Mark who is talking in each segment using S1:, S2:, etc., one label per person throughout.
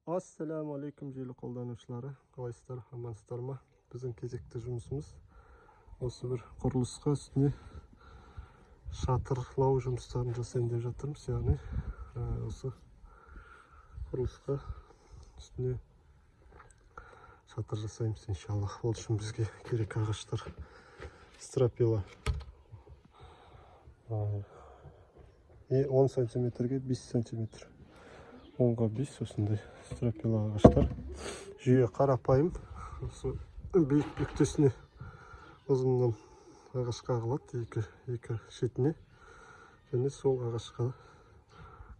S1: Assalamu alaikum желі қолданушылары. Қалайсыздар, амансыздар ма? Біздің кезекті жұмысымыз осы бір құрылысқа үстіне шатырлау жұмыстарын жасайын деп жатырмыз. Яғни осы құрылысқа үстіне шатыр жасаймыз иншаллах. Ол үшін бізге керек ағаштар стропила 10 сантиметрге 5 сантиметр. 10-ға 5 осындай стропила ағаштар. Жүйе қарапайым. Осы биік нүктесіне ұзыннан ағаш қағылады, екі шетіне. Және сол ағашқа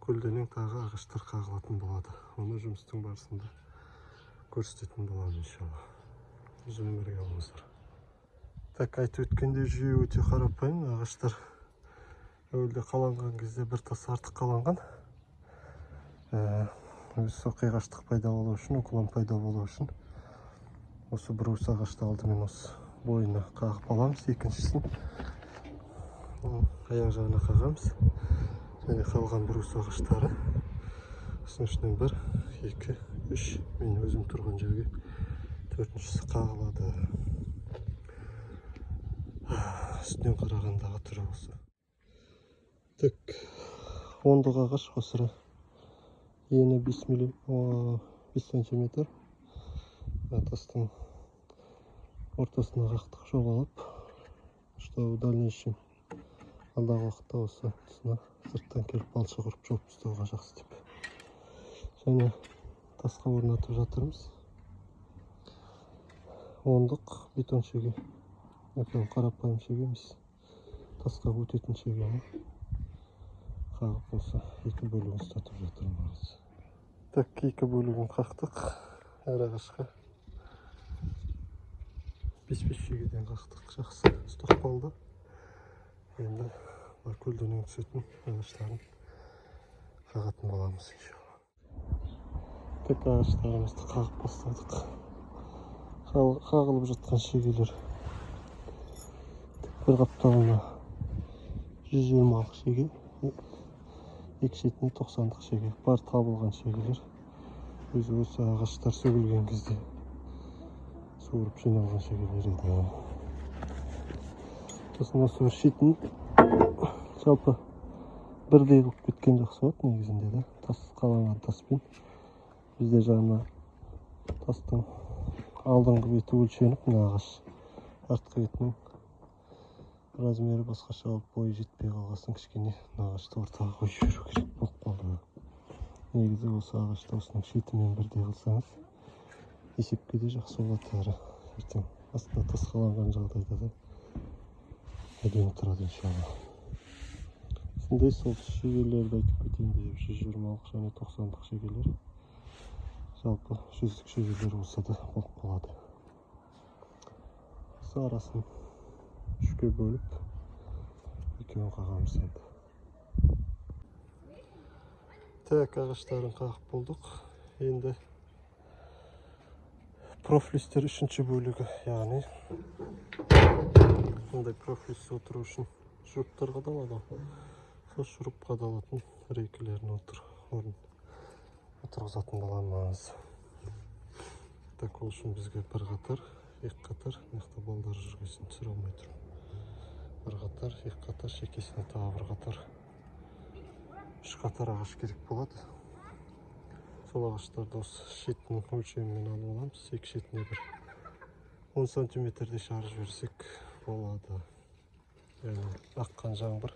S1: көлденең тағы ағаштар қағылатын болады. Оны жұмыстың барысында көрсететін боламын иншалла. Өзімен бірге болыңыздар. Так, айтып өткенде жүйе өте қарапайым. Ағаштар әуелде қаланған кезде бір тас артық қаланған. Осы қиғаштық пайда болу үшін, уклон пайда болу үшін осы брус ағашты алдымен осы бойына қағып аламыз, екіншісін аяқ жағына қағамыз. Және қалған брус ағаштары осының ішінен 1, 2, 3, мен өзім тұрған жерге 4-шісі қағылады. Үстінен қарағандағы түрі осы. Так, 10-дық ағаш осыра. Ені 5 сантиметр. Тастың ортасына қақтық жоғалып, что в дальнейшем алдағы уақытта осы тұсына сырттан келіп балшық ұрып жауып тастауға жақсы деп. Және тасқа орнатып жатырмыз. 10-дық бетон шеге. Қарапайым шеге емес. Тасқа өтетін шегені қағып осы екі бөлігін ұстатып жатырмыз. Так, екі бөлігін қақтық. Әр ағашқа 5-5 шегеден қақтық. Жақсы ұстап қалды. Енді көлденең түсетін ағаштарын қағатын боламыз иншалла. Так, ағаштарымызды қағып бастадық. Қағылып жатқан шегелер бір қапталына 120-алық шеге, екі шетіне 90-дық шеге. Бар табылған шегелер өзі ағаштар сөгілген кезде суырып жиналған шегелер еді. Сосын осы бір шетін жалпы бірдей қылып кеткен жақсы болады негізінде де. Тас қаланған таспен бізде жаңа тастың алдыңғы беті өлшеніп, мына ағаш артқы бетінің размері басқаша болып, бойы жетпей қалғасын кішкене ағашты ортаға қойып жіберу керек болып қалды. Негізі осы ағашты осының шетімен бірдей қылсаңыз есепке де жақсы болады, әрі ертең астына тас қаланған жағдайда да әдемі тұрады иншалла. Осындай сол шегелерді айтып кетейін деп, 120-алық және 90-дық шегелер. Жалпы 100-дік шегелер болса да болып қалады. Осы арасын 3-ке бөліп екеуін қағамыз енді. Так, ағаштарын қағып болдық. Енді профлистер 3-ші бөлігі, яғни мұндай профлист отыру үшін шуруптар қадалады. Сол шуруп қадалатын рейкілерін отырғызатын боламыз. Так, ол үшін бізге бір қатар, екі қатар, мықты балдар жүргесін түсіре алмай тұрмын. Бір қатар, екі қатар, шекесіне тағы бір қатар, 3 қатар ағаш керек болады. Сол ағаштарды осы шетінің өлшемімен алып аламыз. Екі шетіне бір 10 сантиметрде шығарып жіберсек болады. Яғни аққан жаңбыр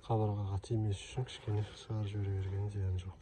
S1: қабырғаға тимес үшін кішкене шығарып жібере берген зиян жоқ.